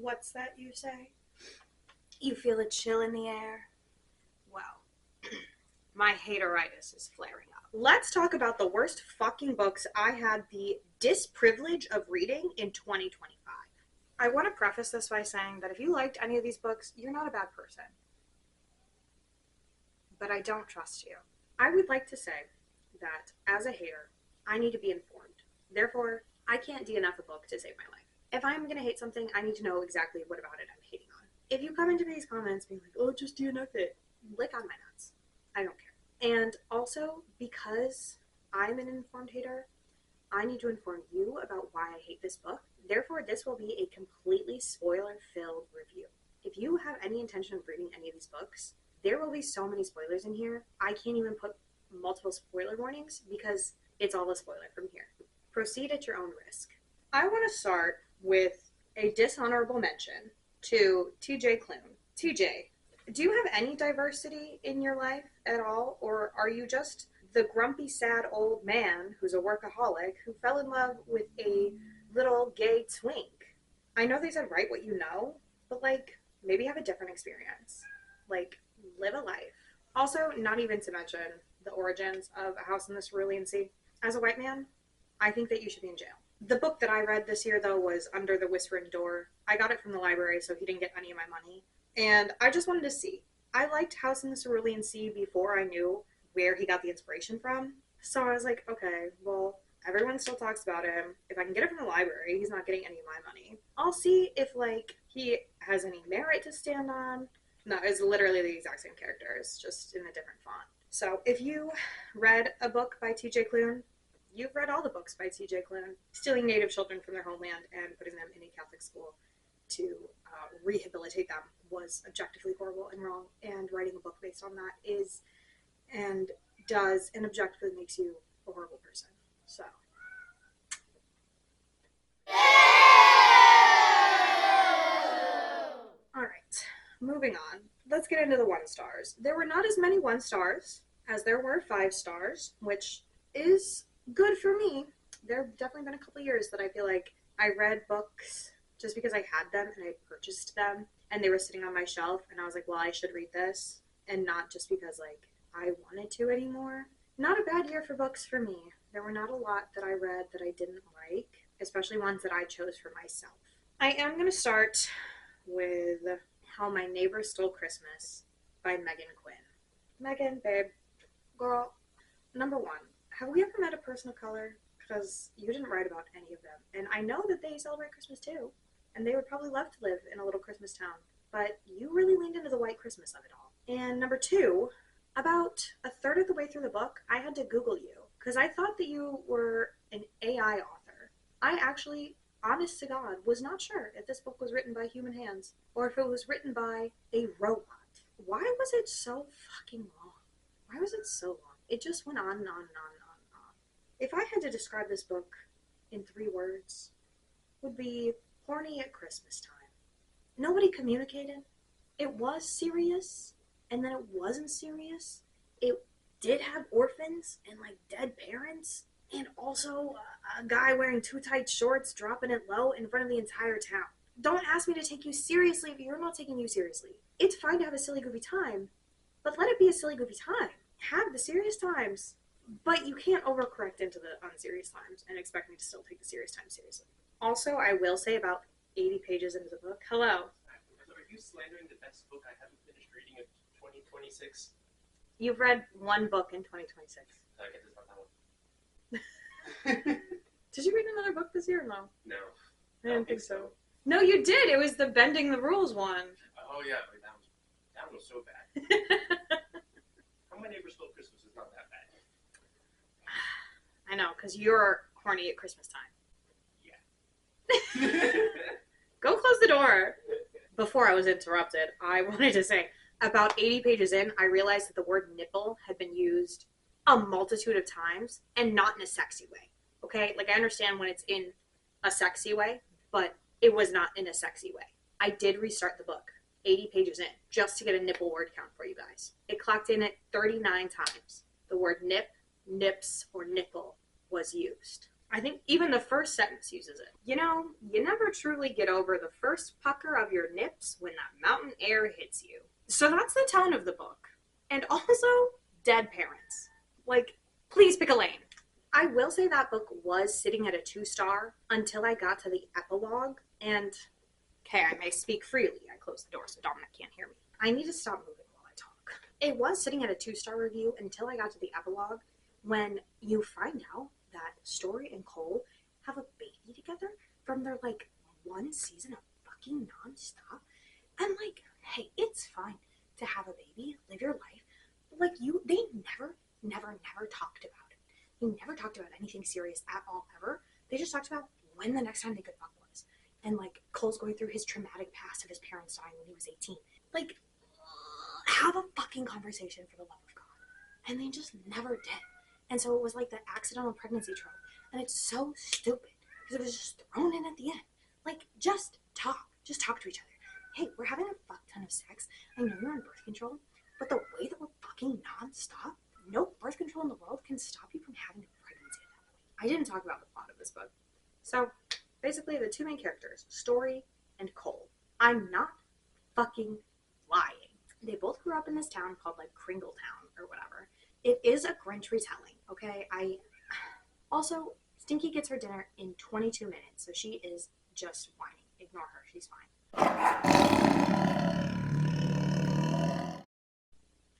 What's that you say? You feel a chill in the air? Well, my hateritis is flaring up. Let's talk about the worst fucking books I had the disprivilege of reading in 2025. I want to preface this by saying that if you liked any of these books, you're not a bad person. But I don't trust you. I would like to say that as a hater, I need to be informed. Therefore, I can't DNF a book to save my life. If I'm going to hate something, I need to know exactly what about it I'm hating on. If you come into these comments being like, oh, just DNF it, lick on my nuts. I don't care. And also, because I'm an informed hater, I need to inform you about why I hate this book. Therefore, this will be a completely spoiler-filled review. If you have any intention of reading any of these books, there will be so many spoilers in here, I can't even put multiple spoiler warnings because it's all a spoiler from here. Proceed at your own risk. I want to start with a dishonorable mention to TJ Klune. TJ, do you have any diversity in your life at all, or are you just the grumpy, sad old man who's a workaholic who fell in love with a little gay twink? I know they said write what you know, but like, maybe have a different experience. Like, live a life. Also, not even to mention the origins of A House in the Cerulean Sea. As a white man, I think that you should be in jail. The book that I read this year, though, was Under the Whispering Door. I got it from the library, so he didn't get any of my money. And I just wanted to see. I liked House in the Cerulean Sea before I knew where he got the inspiration from. So I was like, okay, well, everyone still talks about him. If I can get it from the library, he's not getting any of my money. I'll see if, like, he has any merit to stand on. No, it's literally the exact same characters, just in a different font. So if you read a book by TJ Klune, you've read all the books by TJ Klune. Stealing Native children from their homeland and putting them in a Catholic school to rehabilitate them was objectively horrible and wrong, and writing a book based on that is and does and objectively makes you a horrible person. So. Alright, moving on. Let's get into the 1 stars. There were not as many 1 stars as there were 5 stars, which is good for me. There have definitely been a couple years that I feel like I read books just because I had them and I purchased them and they were sitting on my shelf and I was like, well, I should read this, and not just because like I wanted to anymore. Not a bad year for books for me. There were not a lot that I read that I didn't like, especially ones that I chose for myself. I am going to start with How My Neighbor Stole Christmas by Megan Quinn. Megan, babe, girl, number 1, have we ever met a person of color? Because you didn't write about any of them. And I know that they celebrate Christmas too. And they would probably love to live in a little Christmas town. But you really leaned into the white Christmas of it all. And number 2, about a third of the way through the book, I had to Google you. Because I thought that you were an AI author. I actually, honest to God, was not sure if this book was written by human hands. Or if it was written by a robot. Why was it so fucking long? Why was it so long? It just went on and on and on and on and on. If I had to describe this book in 3 words, it would be horny at Christmas time. Nobody communicated. It was serious, and then it wasn't serious. It did have orphans and like dead parents, and also a guy wearing too tight shorts dropping it low in front of the entire town. Don't ask me to take you seriously if you're not taking you seriously. It's fine to have a silly goofy time, but let it be a silly goofy time. Have the serious times, but you can't overcorrect into the unserious times and expect me to still take the serious times seriously. Also, I will say about 80 pages into the book. Hello. Are you slandering the best book I haven't finished reading of 2026? You've read 1 book in 2026. I get this on that one. Did you read another book this year or no? No. I didn't think so. No, you did. It was the Bending the Rules one. Oh yeah, but that one was so bad. How My Neighbor Stole Christmas is not that bad. I know, because you're horny at Christmas time. Yeah. Go close the door. Before I was interrupted, I wanted to say, about 80 pages in, I realized that the word nipple had been used a multitude of times, and not in a sexy way. Okay? Like, I understand when it's in a sexy way, but it was not in a sexy way. I did restart the book 80 pages in just to get a nipple word count for you guys. It clocked in at 39 times. The word nip, nips, or nipple was used. I think even the first sentence uses it. You know, you never truly get over the first pucker of your nips when that mountain air hits you. So that's the tone of the book. And also, dead parents. Like, please pick a lane. I will say that book was sitting at a 2 star until I got to the epilogue. And, okay, I may speak freely. I closed the door so Dominic can't hear me. I need to stop moving while I talk. It was sitting at a 2 star review until I got to the epilogue when you find out that Story and Cole have a baby together from their like one season of fucking nonstop. And like, hey, it's fine to have a baby, live your life. But like they never talked about it. They never talked about anything serious at all ever. They just talked about when the next time they could fuck was. And like Cole's going through his traumatic past of his parents dying when he was 18. Like, have a fucking conversation for the love of God. And they just never did. And so it was like the accidental pregnancy trope. And it's so stupid because it was just thrown in at the end. Like, just talk. Just talk to each other. Hey, we're having a fuck ton of sex. I know you're on birth control, but the way that we're fucking nonstop, no birth control in the world can stop you from having a pregnancy at that point. I didn't talk about the plot of this book. So, basically, the two main characters, Story and Cole. I'm not fucking lying. They both grew up in this town called, like, Kringletown or whatever. It is a Grinch retelling, okay? Also, Stinky gets her dinner in 22 minutes, so she is just whining. Ignore her, she's fine.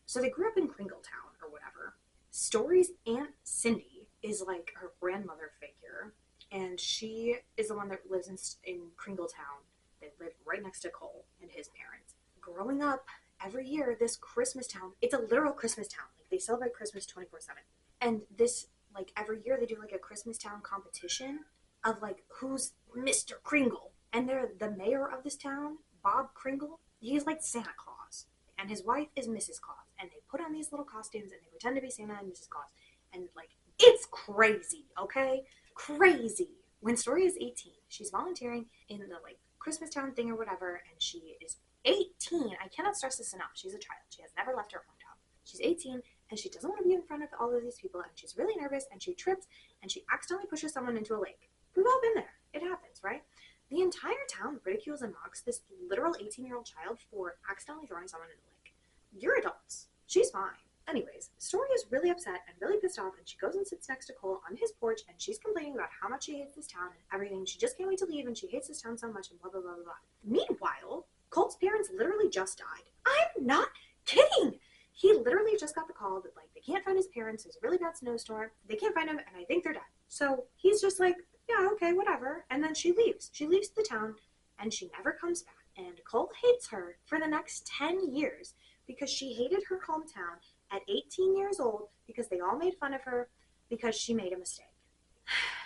So they grew up in Kringletown or whatever. Story's Aunt Cindy is like her grandmother figure, and she is the one that lives in Kringletown. They live right next to Cole and his parents. Growing up, every year, this Christmas town, it's a literal Christmas town. Like, they celebrate Christmas 24/7. And this, like, every year they do, like, a Christmas town competition of, like, who's Mr. Kringle. And they're the mayor of this town, Bob Kringle. He's like Santa Claus. And his wife is Mrs. Claus. And they put on these little costumes and they pretend to be Santa and Mrs. Claus. And, like, it's crazy, okay? Crazy. When Story is 18, she's volunteering in the, like, Christmas town thing or whatever, and she is 18. I cannot stress this enough. She's a child. She has never left her hometown. She's 18, and she doesn't want to be in front of all of these people, and she's really nervous, and she trips, and she accidentally pushes someone into a lake. We've all been there. It happens, right? The entire town ridicules and mocks this literal 18-year-old child for accidentally throwing someone in the lake. You're adults. She's fine. Anyways, Story is really upset and really pissed off, and she goes and sits next to Cole on his porch, and she's complaining about how much she hates this town and everything. She just can't wait to leave, and she hates this town so much, and blah, blah, blah, blah, blah. Meanwhile, Cole's parents literally just died. I'm not kidding! He literally just got the call that, like, they can't find his parents. There's a really bad snowstorm. They can't find him, and I think they're dead. So he's just like, yeah, okay, whatever. And then she leaves. She leaves the town, and she never comes back. And Cole hates her for the next 10 years because she hated her hometown at 18 years old because they all made fun of her because she made a mistake.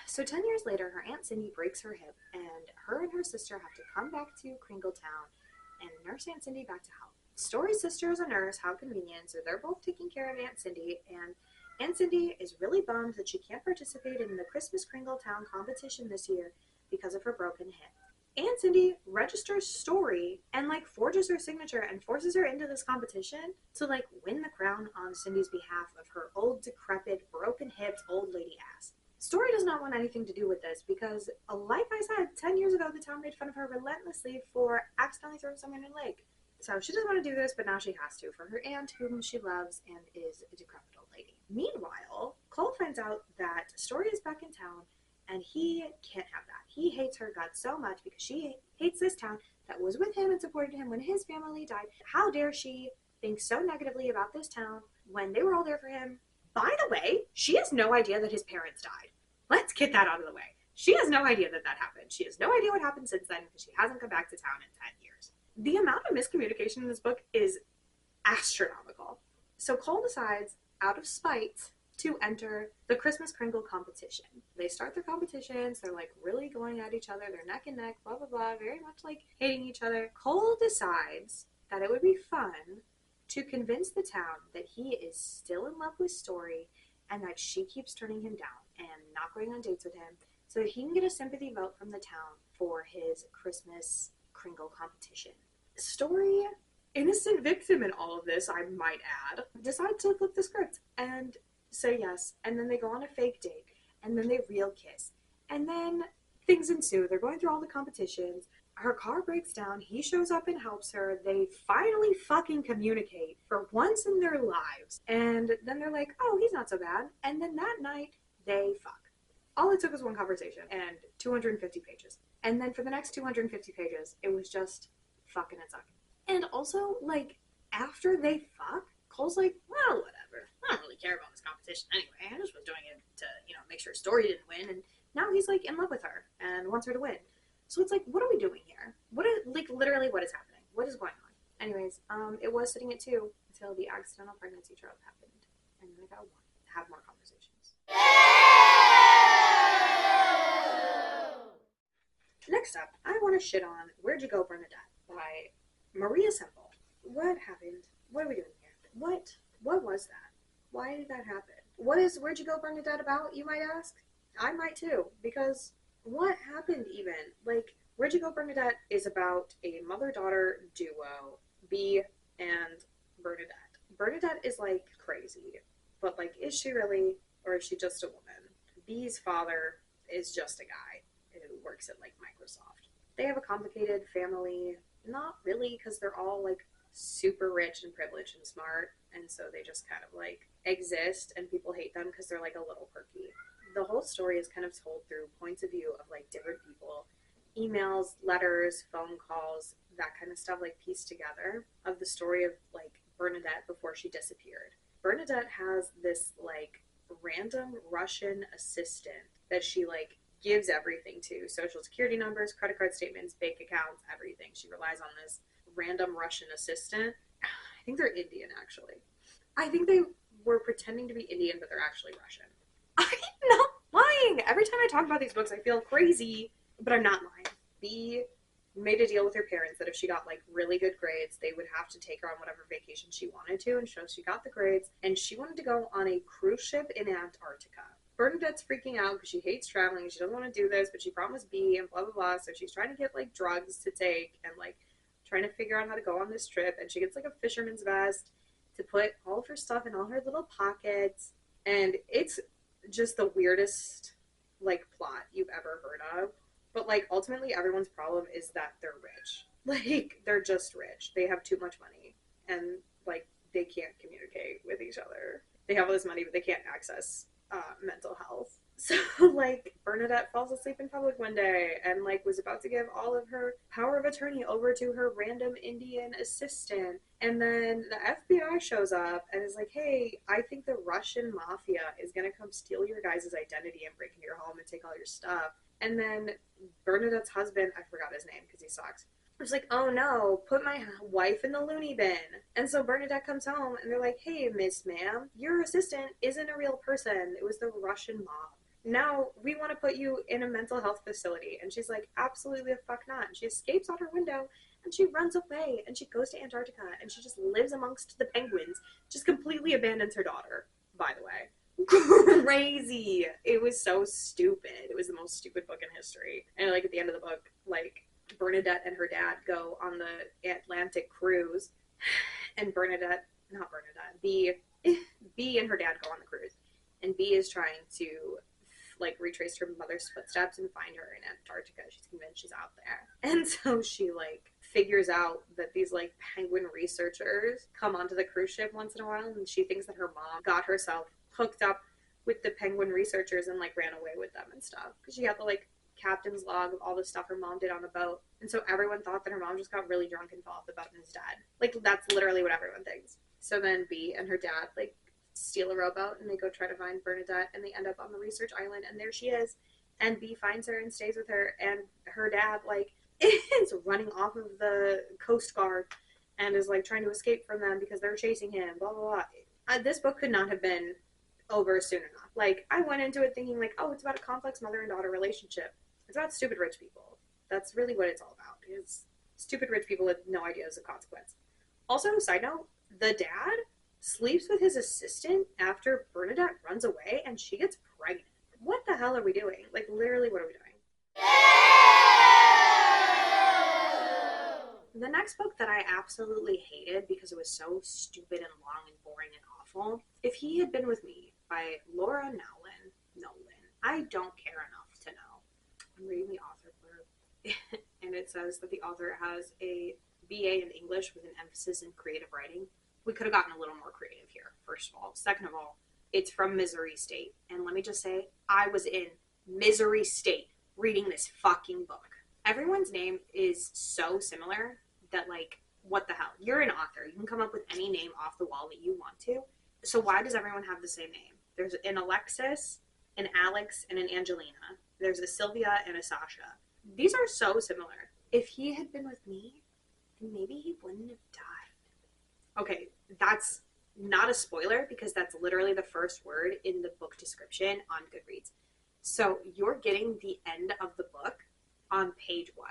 So 10 years later, her Aunt Cindy breaks her hip, and her and her sister have to come back to Kringletown and nurse Aunt Cindy back to health. Story's sister is a nurse, how convenient, so they're both taking care of Aunt Cindy, and Aunt Cindy is really bummed that she can't participate in the Christmas Kringletown competition this year because of her broken hip. Aunt Cindy registers Story and, like, forges her signature and forces her into this competition to, like, win the crown on Cindy's behalf of her old, decrepit, broken-hipped old lady ass. Story does not want anything to do with this because, like I said, 10 years ago, the town made fun of her relentlessly for accidentally throwing someone in a lake. So she doesn't want to do this, but now she has to for her aunt, whom she loves and is a decrepit old lady. Meanwhile, Cole finds out that Story is back in town, and he can't have that. He hates her guts so much because she hates this town that was with him and supported him when his family died. How dare she think so negatively about this town when they were all there for him? By the way, she has no idea that his parents died. Let's get that out of the way. She has no idea that that happened. She has no idea what happened since then because she hasn't come back to town in 10 years. The amount of miscommunication in this book is astronomical. So Cole decides, out of spite, to enter the Christmas Kringle competition. They start their competitions, they're like really going at each other, they're neck and neck, blah blah blah, very much like hating each other. Cole decides that it would be fun to convince the town that he is still in love with Story and that she keeps turning him down and not going on dates with him so that he can get a sympathy vote from the town for his Christmas Kringle competition. Story, innocent victim in all of this, I might add, decides to flip the script and say yes, and then they go on a fake date. and then they real kiss. And then things ensue. They're going through all the competitions. Her car breaks down. He shows up and helps her. They finally fucking communicate for once in their lives. And then they're like, oh, he's not so bad. And then that night, they fuck. All it took was one conversation and 250 pages. And then for the next 250 pages, it was just fucking and sucking. And also, like, after they fuck, Cole's like, well, whatever. I don't really care about this competition anyway. I just was doing it to, make sure Story didn't win. And now he's, like, in love with her and wants her to win. So it's like, what are we doing here? What is, like, literally what is happening? What is going on? Anyways, it was sitting at 2 until the accidental pregnancy trope happened. And then I got 1 to have more conversations. Next up, I want to shit on Where'd You Go, Bernadette by Maria Semple. What happened? What are we doing here? What was that? Why did that happen? What is Where'd You Go, Bernadette about, you might ask? I might too, because what happened even? Like, Where'd You Go, Bernadette is about a mother-daughter duo, Bee and Bernadette. Bernadette is, like, crazy, but, like, is she really, or is she just a woman? Bee's father is just a guy who works at, like, Microsoft. They have a complicated family, not really, because they're all, like, super rich and privileged and smart, and so they just kind of, like, exist, and people hate them because they're, like, a little quirky. The whole story is kind of told through points of view of, like, different people, emails, letters, phone calls, that kind of stuff, like, pieced together of the story of, like, Bernadette before she disappeared. Bernadette has this, like, random Russian assistant that she, like, gives everything to: social security numbers, credit card statements, bank accounts, everything. She relies on this random Russian assistant. I think they're Indian, actually. I think they were pretending to be Indian, but they're actually Russian. I'm not lying. Every time I talk about these books, I feel crazy, but I'm not lying. Bee made a deal with her parents that if she got, like, really good grades, they would have to take her on whatever vacation she wanted to, and so she got the grades, and she wanted to go on a cruise ship in Antarctica. Bernadette's freaking out because she hates traveling, she doesn't want to do this, but she promised Bee and blah blah blah, so she's trying to get, like, drugs to take and, like, trying to figure out how to go on this trip, and she gets, like, a fisherman's vest to put all of her stuff in all her little pockets, and it's just the weirdest, like, plot you've ever heard of. But, like, ultimately everyone's problem is that they're rich. Like, they're just rich. They have too much money, and, like, they can't communicate with each other. They have all this money, but they can't access mental health. So, like, Bernadette falls asleep in public one day and, like, was about to give all of her power of attorney over to her random Indian assistant. And then the FBI shows up and is like, hey, I think the Russian mafia is going to come steal your guys' identity and break into your home and take all your stuff. And then Bernadette's husband, I forgot his name because he sucks, was like, oh no, put my wife in the loony bin. And so Bernadette comes home and they're like, hey, Miss Ma'am, your assistant isn't a real person. It was the Russian mob. Now we want to put you in a mental health facility. And she's like, absolutely the fuck not. And she escapes out her window and she runs away and she goes to Antarctica and she just lives amongst the penguins, just completely abandons her daughter, by the way. Crazy. It was so stupid. It was the most stupid book in history. And, like, at the end of the book, like, Bernadette and her dad go on the Atlantic cruise, and Bee and her dad go on the cruise, and Bee is trying to, like, retrace her mother's footsteps and find her in Antarctica. She's convinced she's out there, and so she, like, figures out that these, like, penguin researchers come onto the cruise ship once in a while, and she thinks that her mom got herself hooked up with the penguin researchers and, like, ran away with them and stuff, because she had the, like, captain's log of all the stuff her mom did on the boat, and so everyone thought that her mom just got really drunk and fell off the boat and is dead. Like, that's literally what everyone thinks. So then Bee and her dad, like, steal a rowboat and they go try to find Bernadette, and they end up on the research island, and there she is, and Bee finds her and stays with her, and her dad, like, is running off of the Coast Guard and is, like, trying to escape from them because they're chasing him, blah blah blah. This book could not have been over soon enough. Like, I went into it thinking, like, oh, it's about a complex mother and daughter relationship. It's about stupid rich people. That's really what it's all about. It's stupid rich people with no ideas of consequence. Also, side note, the dad sleeps with his assistant after Bernadette runs away and she gets pregnant. What the hell are we doing? Like, literally, what are we doing? The next book that I absolutely hated because it was so stupid and long and boring and awful, If He Had Been With Me by Laura Nolan. I don't care enough to know. I'm reading the author blurb, and it says that the author has a BA in English with an emphasis in creative writing. We could have gotten a little more creative here, first of all. Second of all, it's from Misery State. And let me just say, I was in Misery State reading this fucking book. Everyone's name is so similar that, like, what the hell? You're an author. You can come up with any name off the wall that you want to. So why does everyone have the same name? There's an Alexis, an Alex, and an Angelina. There's a Sylvia and a Sasha. These are so similar. If he had been with me, maybe he wouldn't have died. Okay, that's not a spoiler because that's literally the first word in the book description on Goodreads. So you're getting the end of the book on page 1.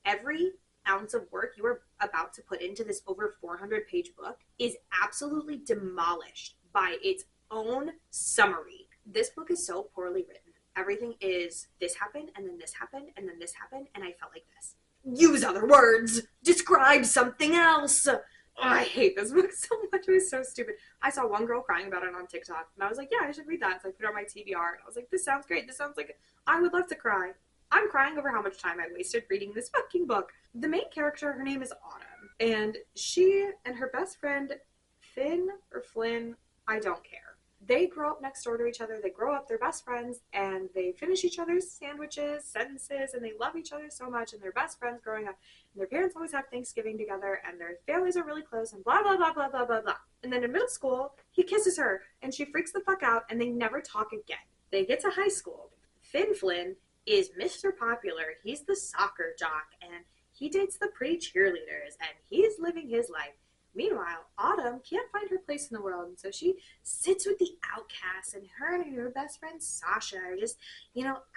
Every ounce of work you are about to put into this over 400-page book is absolutely demolished by its own summary. This book is so poorly written. Everything is this happened, and then this happened, and then this happened, and I felt like this. Use other words! Describe something else! Oh, I hate this book so much. It was so stupid. I saw one girl crying about it on TikTok, and I was like, yeah, I should read that. So I put it on my TBR, and I was like, this sounds great. This sounds like I would love to cry. I'm crying over how much time I wasted reading this fucking book. The main character, her name is Autumn, and she and her best friend, Finn or Flynn, I don't care. They grow up next door to each other. They grow up, they're best friends, and they finish each other's sandwiches, sentences, and they love each other so much, and they're best friends growing up. And their parents always have Thanksgiving together, and their families are really close, and blah, blah, blah, blah, blah, blah, blah. And then in middle school, he kisses her, and she freaks the fuck out, and they never talk again. They get to high school. Finn Flynn is Mr. Popular. He's the soccer jock, and he dates the pretty cheerleaders, and he's living his life. Meanwhile, Autumn can't find her place in the world, and so she sits with the outcasts, and her best friend Sasha are just,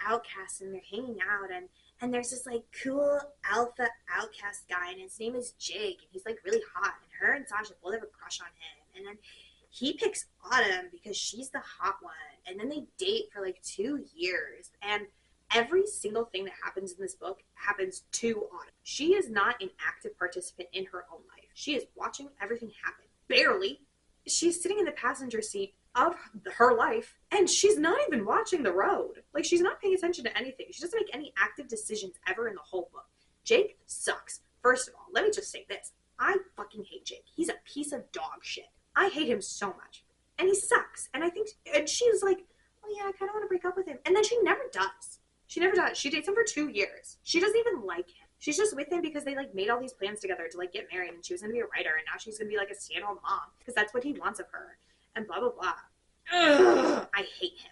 outcasts, and they're hanging out, and there's this, like, cool alpha outcast guy, and his name is Jake, and he's, like, really hot, and her and Sasha both have a crush on him, and then he picks Autumn because she's the hot one, and then they date for, like, 2 years, and every single thing that happens in this book happens to Autumn. She is not an active participant in her own life. She is watching everything happen. Barely. She's sitting in the passenger seat of her life, and she's not even watching the road. Like, she's not paying attention to anything. She doesn't make any active decisions ever in the whole book. Jake sucks. First of all, let me just say this. I fucking hate Jake. He's a piece of dog shit. I hate him so much. And he sucks. And she's like, oh yeah, I kind of want to break up with him. And then she never does. She never does. She dates him for 2 years. She doesn't even like him. She's just with him because they, like, made all these plans together to, like, get married, and she was going to be a writer, and now she's going to be, like, a stay-at-home mom because that's what he wants of her, and blah, blah, blah. Ugh, I hate him.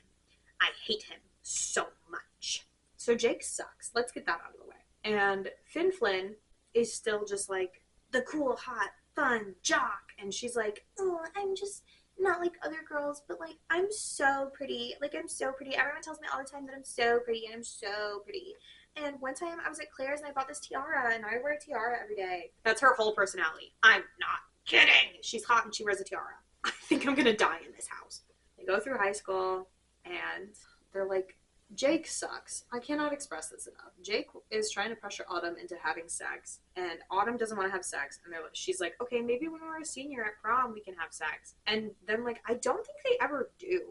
I hate him so much. So Jake sucks. Let's get that out of the way. And Finn Flynn is still just, like, the cool, hot, fun jock, and she's like, oh, I'm just not like other girls, but, like, I'm so pretty. Like, I'm so pretty. Everyone tells me all the time that I'm so pretty, and I'm so pretty. And one time I was at Claire's and I bought this tiara, and I wear a tiara every day. That's her whole personality. I'm not kidding. She's hot and she wears a tiara. I think I'm gonna die in this house. They go through high school, and they're like, Jake sucks. I cannot express this enough. Jake is trying to pressure Autumn into having sex, and Autumn doesn't want to have sex. And she's like, okay, maybe when we're a senior at prom, we can have sex. And then, like, I don't think they ever do.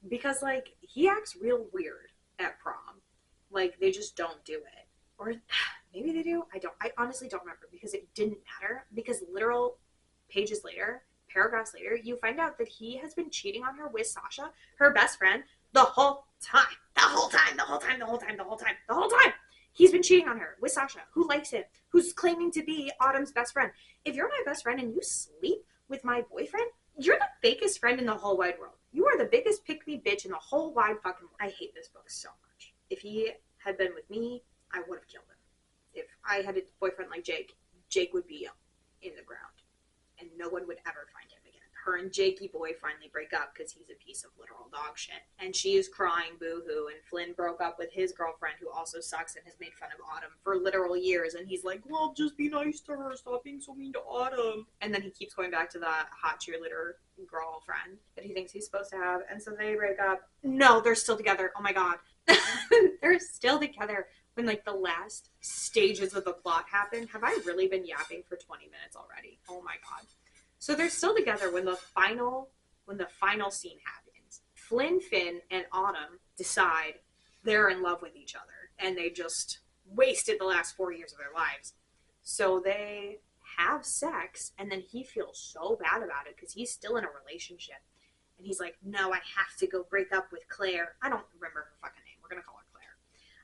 Because, like, he acts real weird at prom. Like, they just don't do it. Or maybe they do. I honestly don't remember because it didn't matter. Because literal pages later, paragraphs later, you find out that he has been cheating on her with Sasha, her best friend, the whole time. The whole time, the whole time, the whole time, the whole time, the whole time. He's been cheating on her with Sasha, who likes him, who's claiming to be Autumn's best friend. If you're my best friend and you sleep with my boyfriend, you're the fakest friend in the whole wide world. You are the biggest pick-me bitch in the whole wide fucking world. I hate this book so much. If he had been with me, I would have killed him. If I had a boyfriend like Jake, Jake would be in the ground, and no one would ever find him again. Her and Jakey boy finally break up because he's a piece of literal dog shit, and she is crying boo-hoo, and Flynn broke up with his girlfriend, who also sucks and has made fun of Autumn for literal years, and he's like, well, just be nice to her, stop being so mean to Autumn. And then he keeps going back to that hot cheerleader girlfriend that he thinks he's supposed to have, and so they break up. No, they're still together. Oh my god. They're still together when, like, the last stages of the plot happen. Have I really been yapping for 20 minutes already? Oh my god. So they're still together when the final scene happens. Flynn, Finn, and Autumn decide they're in love with each other and they just wasted the last 4 years of their lives. So they have sex, and then he feels so bad about it because he's still in a relationship. And he's like, no, I have to go break up with Claire. I don't remember her fucking name. We're going to call her Claire.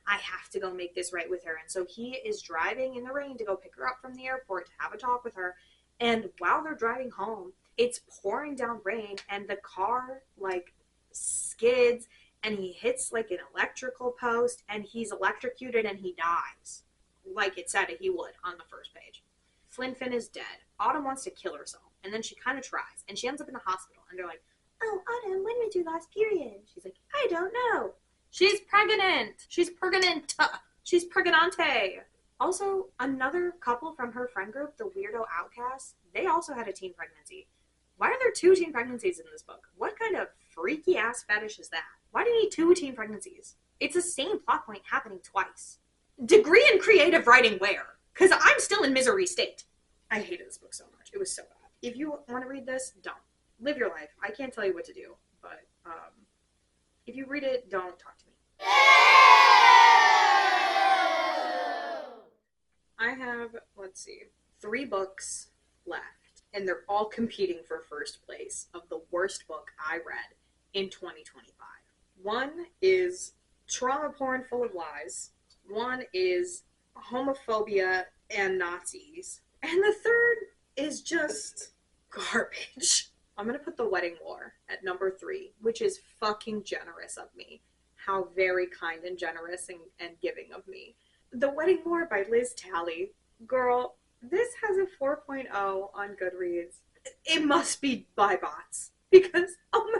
I have to go make this right with her. And so he is driving in the rain to go pick her up from the airport to have a talk with her. And while they're driving home, it's pouring down rain, and the car, like, skids, and he hits, like, an electrical post, and he's electrocuted, and he dies. Like it said he would on the first page. Flynn Finn is dead. Autumn wants to kill herself, and then she kind of tries, and she ends up in the hospital, and they're like, oh, Autumn, when was your last period? She's like, I don't know. She's pregnant. She's pregnant. She's pregnante. Also, another couple from her friend group, the Weirdo Outcasts, they also had a teen pregnancy. Why are there 2 teen pregnancies in this book? What kind of freaky ass fetish is that? Why do you need 2 teen pregnancies? It's the same plot point happening twice. Degree in creative writing where? Because I'm still in misery state. I hated this book so much. It was so bad. If you want to read this, don't. Live your life. I can't tell you what to do, but if you read it, don't talk to me. I have, let's see, 3 books left, and they're all competing for first place of the worst book I read in 2025. One is trauma porn full of lies. One is homophobia and Nazis. And the third is just garbage. I'm going to put The Wedding War at number 3, which is fucking generous of me. How very kind and generous and giving of me. The Wedding War by Liz Talley. Girl, this has a 4.0 on Goodreads. It must be by bots. Because, oh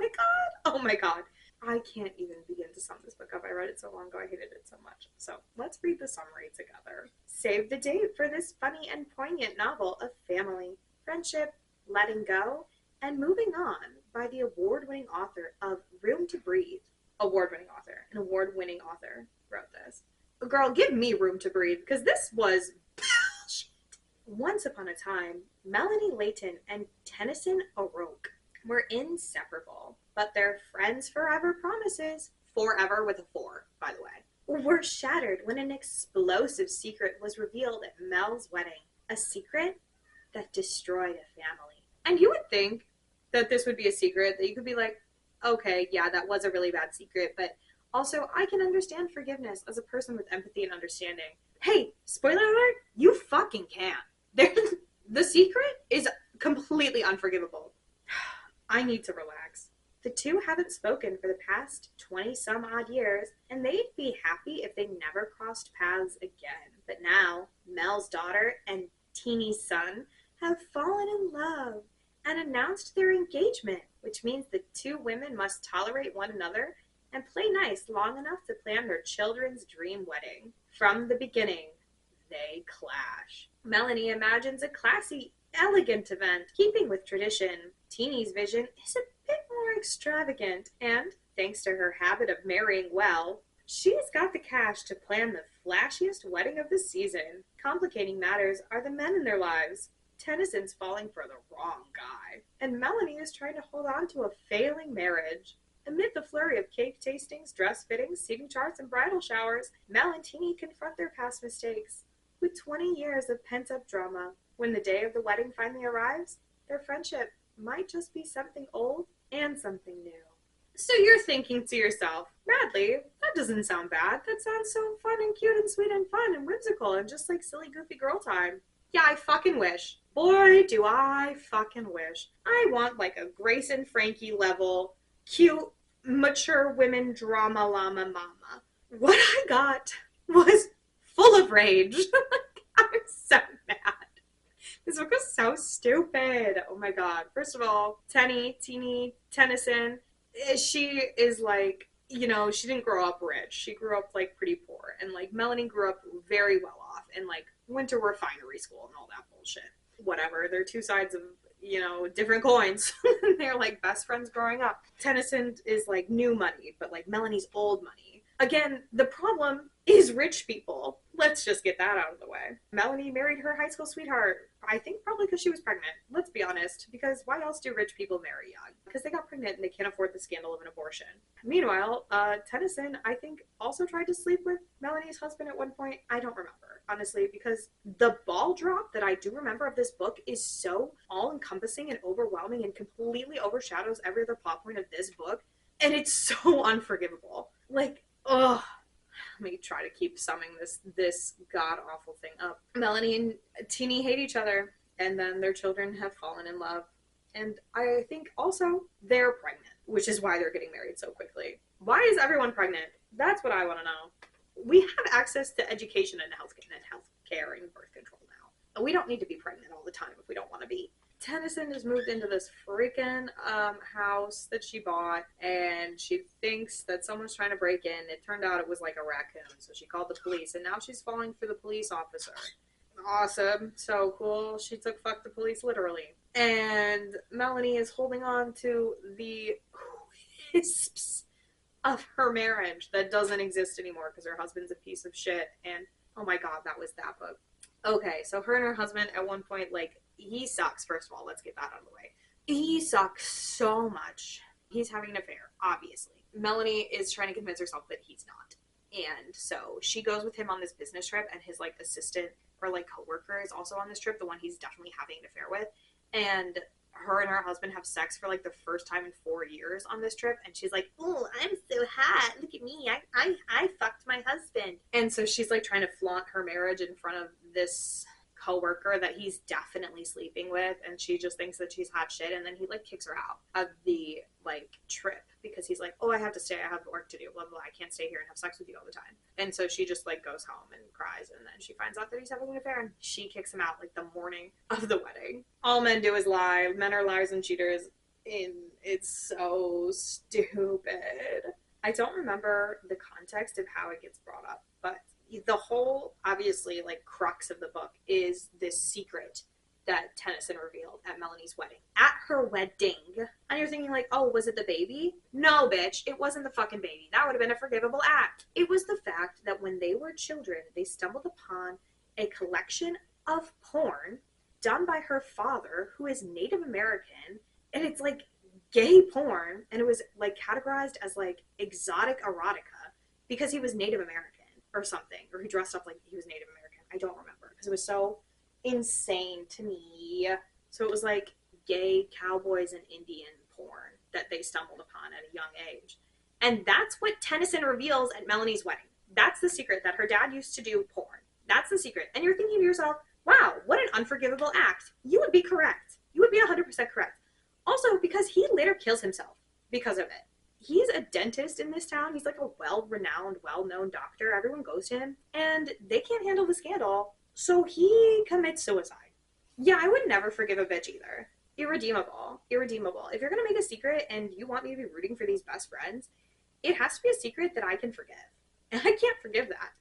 my god. I can't even begin to sum this book up. I read it so long ago, I hated it so much. So let's read the summary together. Save the date for this funny and poignant novel of family, friendship, letting go, and moving on by the award-winning author of Room to Breathe. Award-winning author. An award-winning author wrote this. Girl, give me Room to Breathe, because this was bullshit. Once upon a time, Melanie Layton and Tennyson O'Rourke were inseparable, but their friends forever promises, forever with a 4, by the way, were shattered when an explosive secret was revealed at Mel's wedding. A secret that destroyed a family. And you would think that this would be a secret that you could be like, okay, yeah, that was a really bad secret, but also I can understand forgiveness as a person with empathy and understanding. Hey, spoiler alert, you fucking can't. The secret is completely unforgivable. I need to relax. The two haven't spoken for the past 20-some odd years, and they'd be happy if they never crossed paths again. But now, Mel's daughter and Teeny's son have fallen in love and announced their engagement, which means the 2 women must tolerate one another and play nice long enough to plan their children's dream wedding. From the beginning, they clash. Melanie imagines a classy, elegant event, keeping with tradition. Teeny's vision is a bit more extravagant, and, thanks to her habit of marrying well, she's got the cash to plan the flashiest wedding of the season. Complicating matters are the men in their lives. Tennyson's falling for the wrong guy, and Melanie is trying to hold on to a failing marriage. Amid the flurry of cake tastings, dress fittings, seating charts, and bridal showers, Mel and Teeny confront their past mistakes. With 20 years of pent-up drama, when the day of the wedding finally arrives, their friendship might just be something old and something new. So you're thinking to yourself, Bradley, that doesn't sound bad. That sounds so fun and cute and sweet and fun and whimsical and just like silly, goofy girl time. Yeah, I fucking wish. Boy, do I fucking wish. I want like a Grace and Frankie level, cute, mature women drama llama mama. What I got was full of rage. I'm so mad. This book was so stupid. Oh my god. First of all, Teeny, Tennyson, she is like, you know, she didn't grow up rich. She grew up like pretty poor. And like Melanie grew up very well off and like went to refinery school and all that bullshit. Whatever. They're 2 sides of, you know, different coins. They're like best friends growing up. Tennyson is like new money, but like Melanie's old money. Again, the problem is rich people. Let's just get that out of the way. Melanie married her high school sweetheart. I think probably because she was pregnant. Let's be honest. Because why else do rich people marry young? Because they got pregnant and they can't afford the scandal of an abortion. Meanwhile, Tennyson, I think, also tried to sleep with Melanie's husband at one point. I don't remember, honestly, because the ball drop that I do remember of this book is so all encompassing and overwhelming and completely overshadows every other plot point of this book. And it's so unforgivable. Like, ugh. Let me try to keep summing this god awful thing up. Melanie and Teeny hate each other, and then their children have fallen in love. And I think also they're pregnant, which is why they're getting married so quickly. Why is everyone pregnant? That's what I want to know. We have access to education and healthcare and birth control now. We don't need to be pregnant all the time if we don't want to be. Tennyson has moved into this freaking house that she bought, and she thinks that someone's trying to break in. It turned out it was like a raccoon, so she called the police, and now she's falling for the police officer. Awesome. So cool. She took fuck the police literally. And Melanie is holding on to the wisps of her marriage that doesn't exist anymore because her husband's a piece of shit. And oh my god, that was that book. Okay, so her and her husband at one point, like, he sucks, first of all. Let's get that out of the way. He sucks so much. He's having an affair, obviously. Melanie is trying to convince herself that he's not. And so she goes with him on this business trip, and his, like, assistant or, like, coworker is also on this trip, the one he's definitely having an affair with. And her and her husband have sex for, like, the first time in 4 years on this trip. And she's like, oh, I'm so hot. Look at me. I fucked my husband. And so she's, like, trying to flaunt her marriage in front of this coworker that he's definitely sleeping with, and she just thinks that she's hot shit, and then he like kicks her out of the like trip because he's like, oh, I have to stay, I have work to do, blah blah, I can't stay here and have sex with you all the time. And so she just like goes home and cries, and then she finds out that he's having an affair, and she kicks him out like the morning of the wedding. All men do is lie. Men are liars and cheaters, and it's so stupid. I don't remember the context of how it gets brought up, but the whole, obviously, like, crux of the book is this secret that Tennyson revealed at Melanie's wedding. At her wedding. And you're thinking, like, oh, was it the baby? No, bitch, it wasn't the fucking baby. That would have been a forgivable act. It was the fact that when they were children, they stumbled upon a collection of porn done by her father, who is Native American, and it's, like, gay porn, and it was, like, categorized as, like, exotic erotica because he was Native American. Or something, or he dressed up like he was Native American. I don't remember because it was so insane to me. So it was like gay cowboys and Indian porn that they stumbled upon at a young age. And that's what Tennyson reveals at Melanie's wedding. That's the secret, that her dad used to do porn. That's the secret. And you're thinking to yourself, wow, what an unforgivable act. You would be correct. You would be 100% correct. Also, because he later kills himself because of it. He's a dentist in this town. He's like a well-renowned, well-known doctor. Everyone goes to him, and they can't handle the scandal, so he commits suicide. Yeah, I would never forgive a bitch either. Irredeemable. Irredeemable. If you're gonna make a secret and you want me to be rooting for these best friends, it has to be a secret that I can forgive. And I can't forgive that.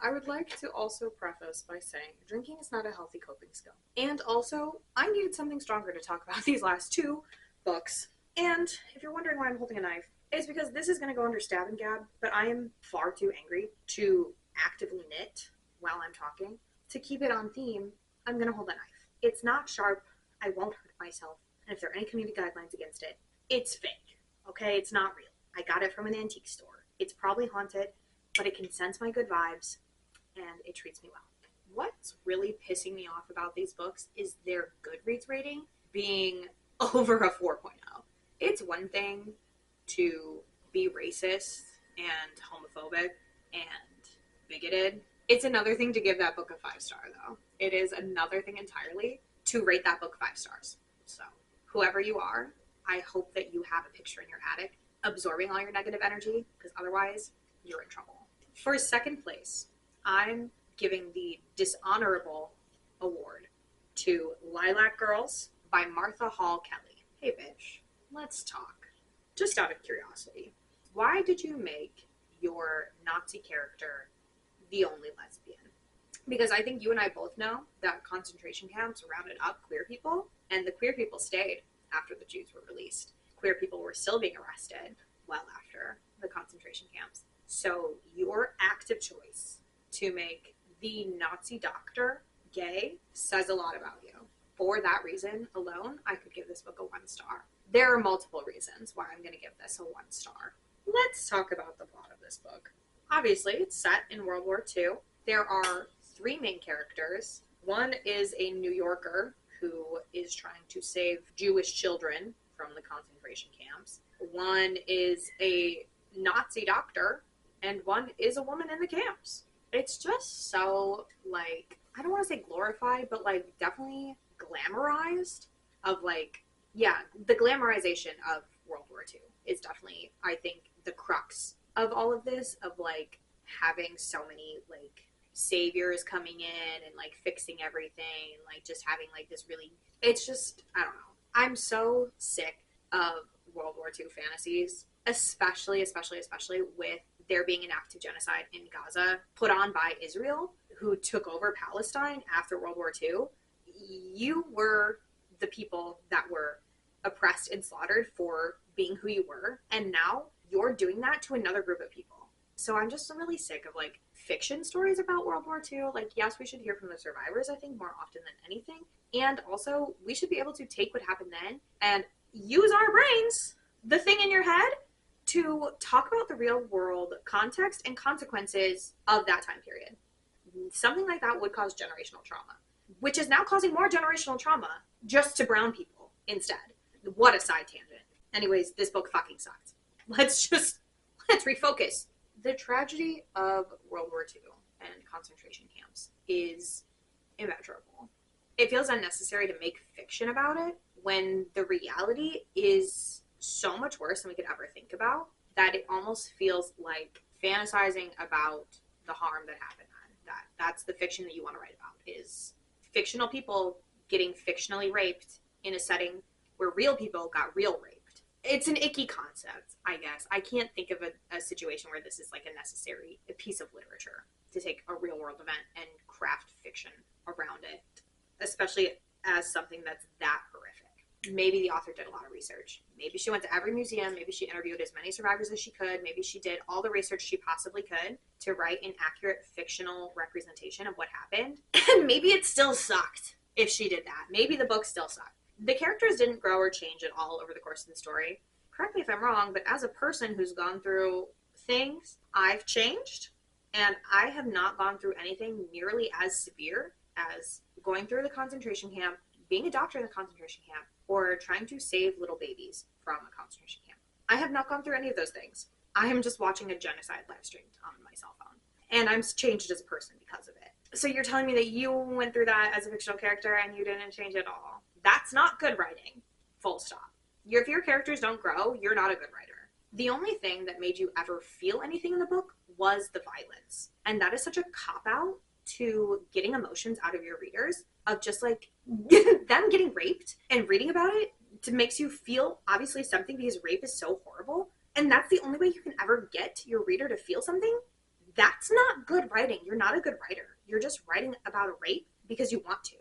I would like to also preface by saying drinking is not a healthy coping skill. And also, I needed something stronger to talk about these last two books. And if you're wondering why I'm holding a knife, it's because this is going to go under stab and gab, but I am far too angry to actively knit while I'm talking. To keep it on theme, I'm going to hold a knife. It's not sharp. I won't hurt myself. And if there are any community guidelines against it, it's fake. Okay? It's not real. I got it from an antique store. It's probably haunted, but it can sense my good vibes, and it treats me well. What's really pissing me off about these books is their Goodreads rating being over a 4.0. It's one thing to be racist and homophobic and bigoted. It's another thing to give that book a 5-star, though. It is another thing entirely to rate that book 5 stars. So, whoever you are, I hope that you have a picture in your attic absorbing all your negative energy, because otherwise, you're in trouble. For second place, I'm giving the dishonorable award to Lilac Girls by Martha Hall Kelly. Hey, bitch, let's talk. Just out of curiosity, why did you make your Nazi character the only lesbian? Because I think you and I both know that concentration camps rounded up queer people, and the queer people stayed after the Jews were released. queer people were still being arrested well after the concentration camps. So your active choice to make the Nazi doctor gay says a lot about you. For that reason alone, I could give this book a 1 star. There are multiple reasons why I'm going to give this a 1 star. Let's talk about the plot of this book. Obviously, it's set in World War II. There are 3 main characters. One is a New Yorker who is trying to save Jewish children from the concentration camps. One is a Nazi doctor, and one is a woman in the camps. It's just so, like, I don't want to say glorified, but, like, definitely glamorized of, like, yeah, the glamorization of World War II is definitely, I think, the crux of all of this, of, like, having so many, like, saviors coming in and, like, fixing everything, like, just having, like, this really, it's just, I don't know. I'm so sick of World War II fantasies, especially with there being an act of genocide in Gaza put on by Israel, who took over Palestine after World War II. You were the people that were oppressed and slaughtered for being who you were, and now you're doing that to another group of people. So I'm just really sick of, like, fiction stories about World War II. Like, yes, we should hear from the survivors, I think, more often than anything. And also, we should be able to take what happened then and use our brains, the thing in your head, to talk about the real world context and consequences of that time period. Something like that would cause generational trauma, which is now causing more generational trauma just to brown people instead. What a side tangent. Anyways, this book fucking sucked. Let's refocus. The tragedy of World War II and concentration camps is immeasurable. It feels unnecessary to make fiction about it when the reality is so much worse than we could ever think about, that it almost feels like fantasizing about the harm that happened. That's the fiction that you want to write about, is fictional people getting fictionally raped in a setting where real people got real raped. It's an icky concept, I guess. I can't think of a situation where this is like a piece of literature to take a real world event and craft fiction around it, especially as something that's that horrific. Maybe the author did a lot of research. Maybe she went to every museum. Maybe she interviewed as many survivors as she could. Maybe she did all the research she possibly could to write an accurate fictional representation of what happened. And maybe it still sucked if she did that. Maybe the book still sucked. The characters didn't grow or change at all over the course of the story. Correct me if I'm wrong, but as a person who's gone through things, I've changed, and I have not gone through anything nearly as severe as going through the concentration camp, being a doctor in the concentration camp, or trying to save little babies from a concentration camp. I have not gone through any of those things. I am just watching a genocide live streamed on my cell phone, and I'm changed as a person because of it. So you're telling me that you went through that as a fictional character and you didn't change at all? That's not good writing. Full stop. If your characters don't grow, you're not a good writer. The only thing that made you ever feel anything in the book was the violence. And that is such a cop-out to getting emotions out of your readers, of just like them getting raped, and reading about it makes you feel obviously something, because rape is so horrible. And that's the only way you can ever get your reader to feel something. That's not good writing. You're not a good writer. You're just writing about a rape because you want to,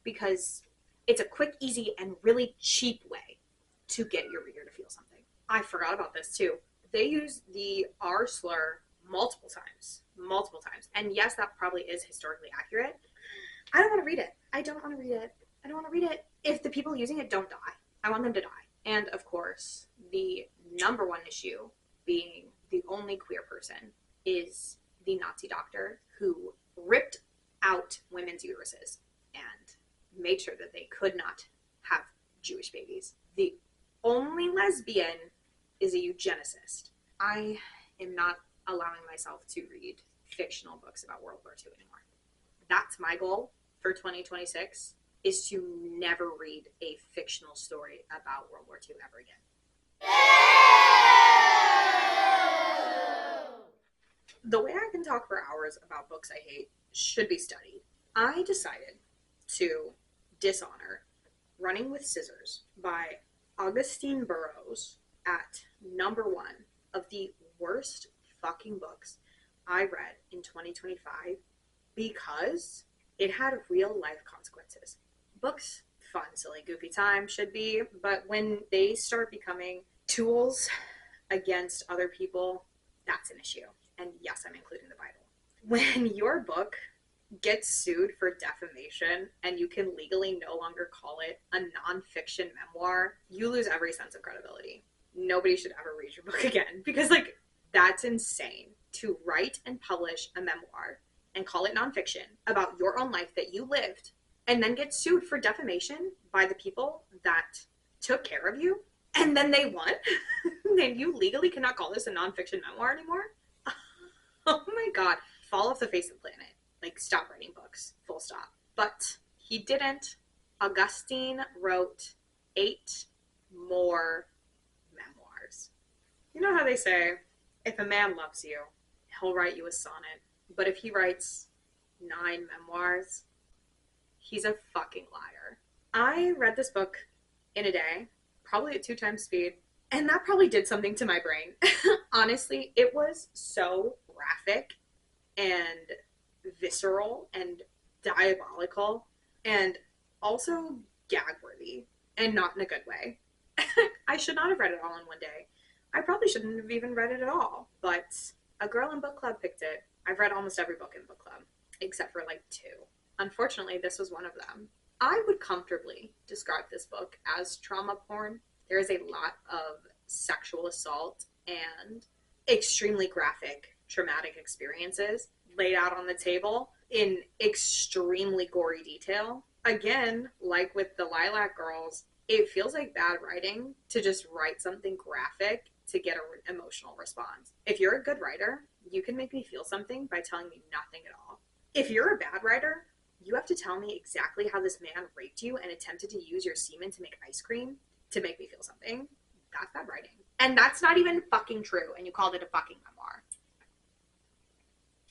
because it's a quick, easy, and really cheap way to get your reader to feel something. I forgot about this too. They use the R slur multiple times. And yes, that probably is historically accurate. I don't want to read it. I don't want to read it if the people using it don't die. I want them to die. And of course, the number one issue, being the only queer person, is the Nazi doctor who ripped out women's uteruses and made sure that they could not have Jewish babies. The only lesbian is a eugenicist. I am not allowing myself to read fictional books about World War II anymore. That's my goal for 2026, is to never read a fictional story about World War II ever again. The way I can talk for hours about books I hate should be studied. I decided to dishonor Running with Scissors by Augustine Burroughs at number 1 of the worst fucking books I read in 2025, because it had real life consequences. Books fun, silly, goofy time should be. But when they start becoming tools against other people, that's an issue. And yes, I'm including the Bible. When your book gets sued for defamation and you can legally no longer call it a nonfiction memoir, you lose every sense of credibility. Nobody should ever read your book again because, like, that's insane to write and publish a memoir and call it nonfiction about your own life that you lived and then get sued for defamation by the people that took care of you and then they won. Then you legally cannot call this a nonfiction memoir anymore. Oh my god. Fall off the face of the planet. Like, stop writing books. Full stop. But he didn't. Augustine wrote 8 more memoirs. You know how they say, if a man loves you, he'll write you a sonnet. But if he writes 9 memoirs, he's a fucking liar. I read this book in a day, probably at 2 times speed, and that probably did something to my brain. Honestly, it was so graphic and visceral and diabolical and also gag worthy and not in a good way. I should not have read it all in one day. I probably shouldn't have even read it at all, but a girl in book club picked it. I've read almost every book in book club except for like 2. Unfortunately, this was one of them. I would comfortably describe this book as trauma porn. There is a lot of sexual assault and extremely graphic traumatic experiences laid out on the table in extremely gory detail. Again, like with the Lilac Girls, it feels like bad writing to just write something graphic to get an emotional response. If you're a good writer, you can make me feel something by telling me nothing at all. If you're a bad writer, you have to tell me exactly how this man raped you and attempted to use your semen to make ice cream to make me feel something. That's bad writing. And that's not even fucking true, and you called it a fucking memoir.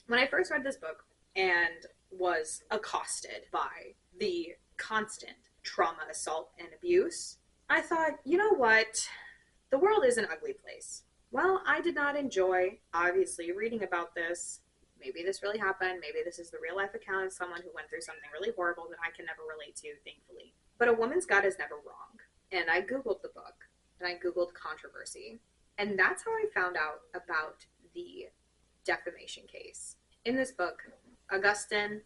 When I first read this book and was accosted by the constant trauma, assault, and abuse, I thought, you know what? The world is an ugly place. Well, I did not enjoy, obviously, reading about this. Maybe this really happened. Maybe this is the real life account of someone who went through something really horrible that I can never relate to, thankfully. But a woman's gut is never wrong. And I Googled the book, and I Googled controversy. And that's how I found out about the defamation case. In this book, Augustine,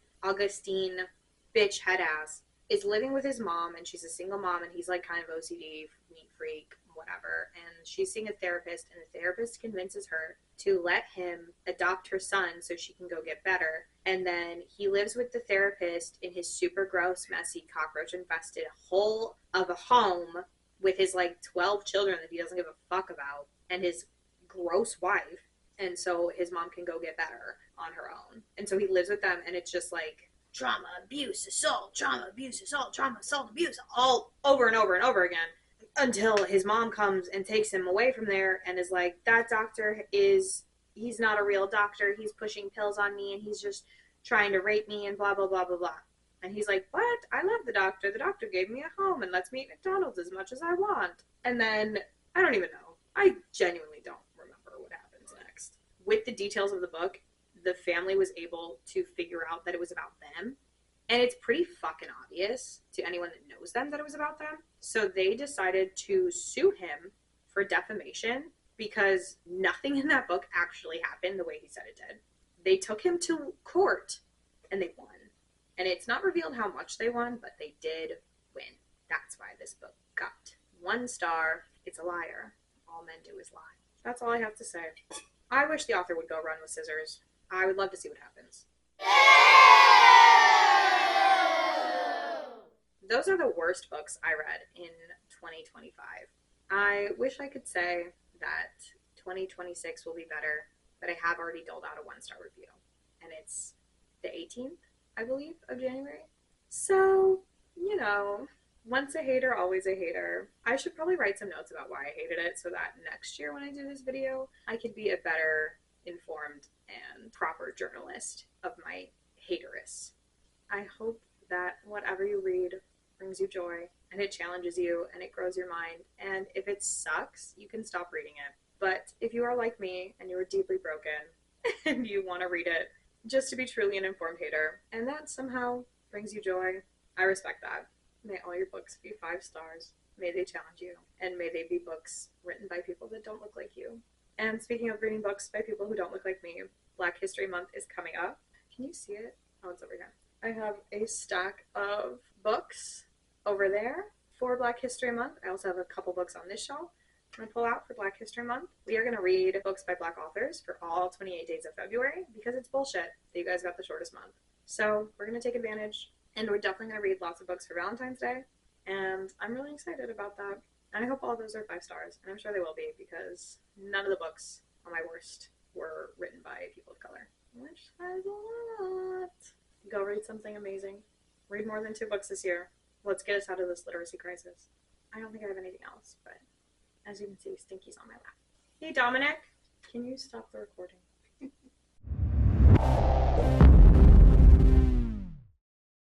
bitch head ass, is living with his mom, and she's a single mom, and he's like kind of OCD, neat freak, whatever. And she's seeing a therapist, and the therapist convinces her to let him adopt her son so she can go get better. And then he lives with the therapist in his super gross, messy, cockroach infested hole of a home with his like 12 children that he doesn't give a fuck about, and his gross wife. And so his mom can go get better on her own. And so he lives with them, and it's just like trauma, abuse, assault, trauma, abuse, assault, trauma, assault, abuse, all over and over and over again until his mom comes and takes him away from there and is like, that doctor he's not a real doctor. He's pushing pills on me, and he's just trying to rape me and blah, blah, blah, blah, blah. And he's like, what? I love the doctor. The doctor gave me a home and lets me eat McDonald's as much as I want. And then, I don't even know. I genuinely don't remember what happens next. With the details of the book, the family was able to figure out that it was about them. And it's pretty fucking obvious to anyone that knows them that it was about them. So they decided to sue him for defamation because nothing in that book actually happened the way he said it did. They took him to court and they won. And it's not revealed how much they won, but they did win. That's why this book got 1 star. It's a liar. All men do is lie. That's all I have to say. I wish the author would go run with scissors. I would love to see what happens. Those are the worst books I read in 2025. I wish I could say that 2026 will be better, but I have already doled out a 1-star review. And it's the 18th, I believe, of January. So, you know, once a hater, always a hater. I should probably write some notes about why I hated it so that next year when I do this video, I could be a better informed and proper journalist of my hateress. I hope that whatever you read brings you joy and it challenges you and it grows your mind. And if it sucks, you can stop reading it. But if you are like me and you are deeply broken and you want to read it just to be truly an informed hater and that somehow brings you joy, I respect that. May all your books be 5 stars. May they challenge you. And may they be books written by people that don't look like you. And speaking of reading books by people who don't look like me, Black History Month is coming up. Can you see it? Oh, it's over here. I have a stack of books over there for Black History Month. I also have a couple books on this shelf I'm going to pull out for Black History Month. We are going to read books by Black authors for all 28 days of February because it's bullshit that you guys got the shortest month. So we're going to take advantage, and we're definitely going to read lots of books for Valentine's Day, and I'm really excited about that. And I hope all of those are 5 stars, and I'm sure they will be because none of the books on my worst were written by people of color, which says a lot. Go read something amazing. Read more than 2 books this year. Let's get us out of this literacy crisis. I don't think I have anything else, but as you can see, Stinky's on my lap. Hey, Dominic, can you stop the recording?